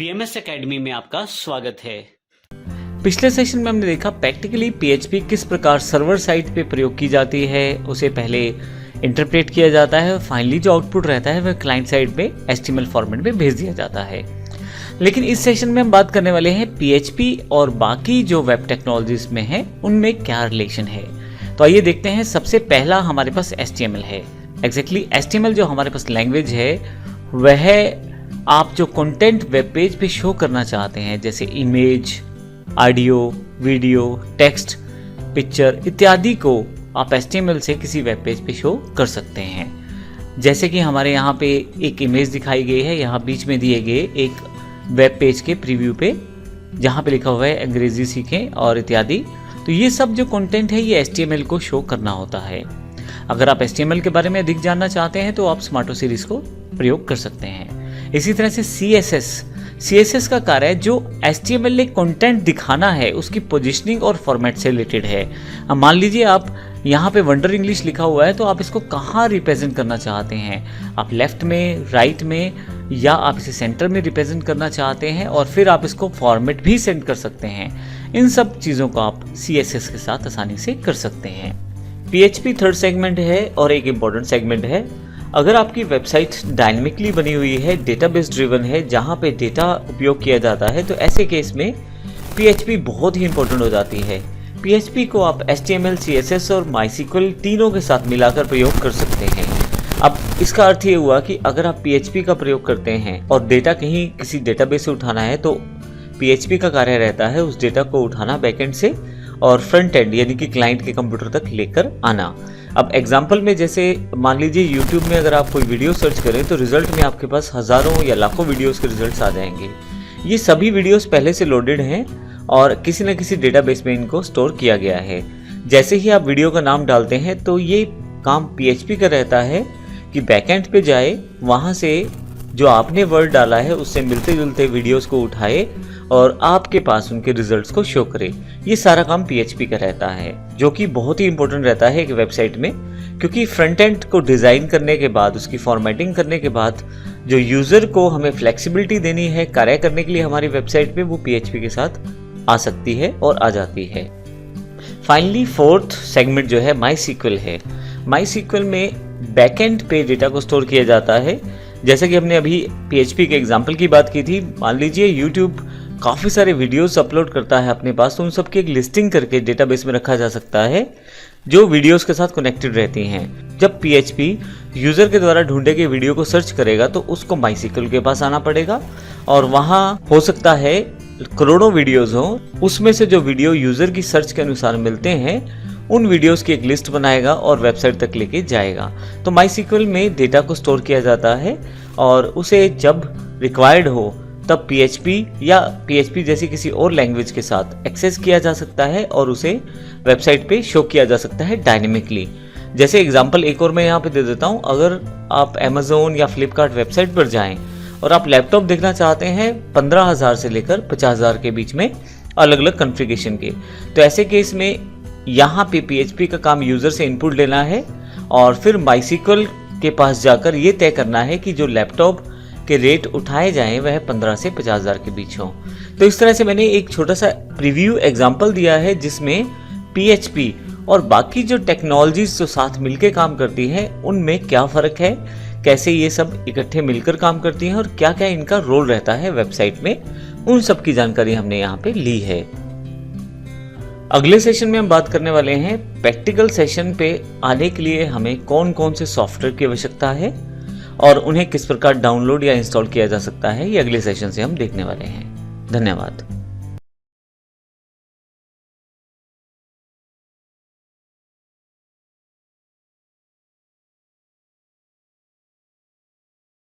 BMS academy में आपका स्वागत है। पिछले सेशन में हमने देखा प्रैक्टिकली PHP किस प्रकार सर्वर साइड पे प्रयोग की जाती है, उसे पहले इंटरप्रेट किया जाता है और फाइनली जो आउटपुट रहता है वह क्लाइंट साइड पे HTML फॉर्मेट में भेज दिया जाता है। लेकिन इस सेशन में हम बात करने वाले हैं PHP और बाकी जो वेब टेक्नोलॉजीज में है उनमें क्या रिलेशन है। तो आइए देखते हैं। सबसे पहला हमारे पास HTML है। एग्जैक्टली HTML जो हमारे पास लैंग्वेज है वह आप जो कंटेंट वेब पेज पे शो करना चाहते हैं, जैसे image, audio, video, text, picture इत्यादि को आप HTML से किसी वेब पेज पे शो कर सकते हैं। जैसे कि हमारे यहाँ पे एक इमेज दिखाई गई है, यहाँ बीच में दिए गए एक वेब पेज के प्रीव्यू पे, जहाँ पे लिखा हुआ है अंग्रेजी सीखें और इत्यादि। तो ये सब जो कंटेंट है ये HTML को शो करना होता है। अगर आप HTML के बारे में अधिक जानना चाहते हैं तो आप स्मार्टो सीरीज को प्रयोग कर सकते हैं। इसी तरह से CSS का कार्य है जो HTML ने कंटेंट दिखाना है उसकी पोजीशनिंग और फॉर्मेट से रिलेटेड है। अब मान लीजिए आप यहाँ पे वंडर इंग्लिश लिखा हुआ है, तो आप इसको कहाँ रिप्रेजेंट करना चाहते हैं, आप लेफ्ट में, राइट में, या आप इसे सेंटर में रिप्रेजेंट करना चाहते हैं, और फिर आप इसको फॉर्मेट भी सेंड कर सकते हैं। इन सब चीज़ों को आप CSS के साथ आसानी से कर सकते हैं। PHP थर्ड सेगमेंट है और एक इम्पॉर्टेंट सेगमेंट है। अगर आपकी वेबसाइट डायनेमिकली बनी हुई है, डेटाबेस ड्रिवन है, जहाँ पे डेटा उपयोग किया जाता है, तो ऐसे केस में PHP बहुत ही इंपॉर्टेंट हो जाती है। PHP को आप HTML, CSS और MySQL तीनों के साथ मिलाकर प्रयोग कर सकते हैं। अब इसका अर्थ ये हुआ कि अगर आप PHP का प्रयोग करते हैं और डेटा कहीं किसी डेटाबेस से उठाना है, तो PHP का कार्य रहता है उस डेटा को उठाना बैकएंड से और फ्रंट एंड यानी कि क्लाइंट के कंप्यूटर तक लेकर आना। अब एग्जांपल में जैसे मान लीजिए YouTube में अगर आप कोई वीडियो सर्च करें तो रिजल्ट में आपके पास हज़ारों या लाखों वीडियोस के रिजल्ट्स आ जाएंगे। ये सभी वीडियोस पहले से लोडेड हैं और किसी न किसी डेटाबेस में इनको स्टोर किया गया है। जैसे ही आप वीडियो का नाम डालते हैं तो ये काम PHP का रहता है कि बैकएंड पे जाए, वहाँ से जो आपने वर्ड डाला है उससे मिलते जुलते वीडियोस को उठाए और आपके पास उनके रिजल्ट्स को शो करे। ये सारा काम PHP का रहता है, जो कि बहुत ही इंपॉर्टेंट रहता है एक वेबसाइट में, क्योंकि फ्रंट एंड को डिज़ाइन करने के बाद, उसकी फॉर्मेटिंग करने के बाद जो यूज़र को हमें फ्लेक्सिबिलिटी देनी है कार्य करने के लिए हमारी वेबसाइट पे, वो PHP के साथ आ सकती है और आ जाती है। फाइनली फोर्थ सेगमेंट जो है MySQL है। MySQL में बैकएंड पे डेटा को स्टोर किया जाता है। जैसे कि हमने अभी PHP के एग्जाम्पल की बात की थी, मान लीजिए YouTube काफ़ी सारे वीडियोस अपलोड करता है अपने पास, तो उन सब की एक लिस्टिंग करके डेटाबेस में रखा जा सकता है जो वीडियोस के साथ कनेक्टेड रहती हैं। जब PHP यूज़र के द्वारा ढूंढे गए वीडियो को सर्च करेगा तो उसको MySQL के पास आना पड़ेगा और वहाँ हो सकता है करोड़ों वीडियोज़ हों, उसमें से जो वीडियो यूज़र की सर्च के अनुसार मिलते हैं उन वीडियोस की एक लिस्ट बनाएगा और वेबसाइट तक लेके जाएगा। तो MySQL में डेटा को स्टोर किया जाता है और उसे जब रिक्वायर्ड हो तब PHP या PHP जैसी किसी और लैंग्वेज के साथ एक्सेस किया जा सकता है और उसे वेबसाइट पे शो किया जा सकता है डायनेमिकली। जैसे एग्जांपल एक और मैं यहाँ पे दे देता हूँ। अगर आप Amazon या Flipkart वेबसाइट पर जाएं और आप लैपटॉप देखना चाहते हैं 15,000 से लेकर 50,000 के बीच में अलग अलग कॉन्फ़िगरेशन के, तो ऐसे केस में यहाँ पे PHP का काम यूज़र से इनपुट लेना है और फिर MySQL के पास जाकर ये तय करना है कि जो लैपटॉप के रेट उठाए जाएं वह 15 से 50,000 के बीच हों। तो इस तरह से मैंने एक छोटा सा प्रीव्यू एग्जांपल दिया है जिसमें PHP और बाकी जो टेक्नोलॉजीज जो साथ मिलकर काम करती हैं उनमें क्या फ़र्क है, कैसे ये सब इकट्ठे मिलकर काम करती हैं और क्या क्या इनका रोल रहता है वेबसाइट में, उन सब की जानकारी हमने यहाँ पे ली है। अगले सेशन में हम बात करने वाले हैं प्रैक्टिकल सेशन पे आने के लिए हमें कौन कौन से सॉफ्टवेयर की आवश्यकता है और उन्हें किस प्रकार डाउनलोड या इंस्टॉल किया जा सकता है। ये अगले सेशन से हम देखने वाले हैं। धन्यवाद।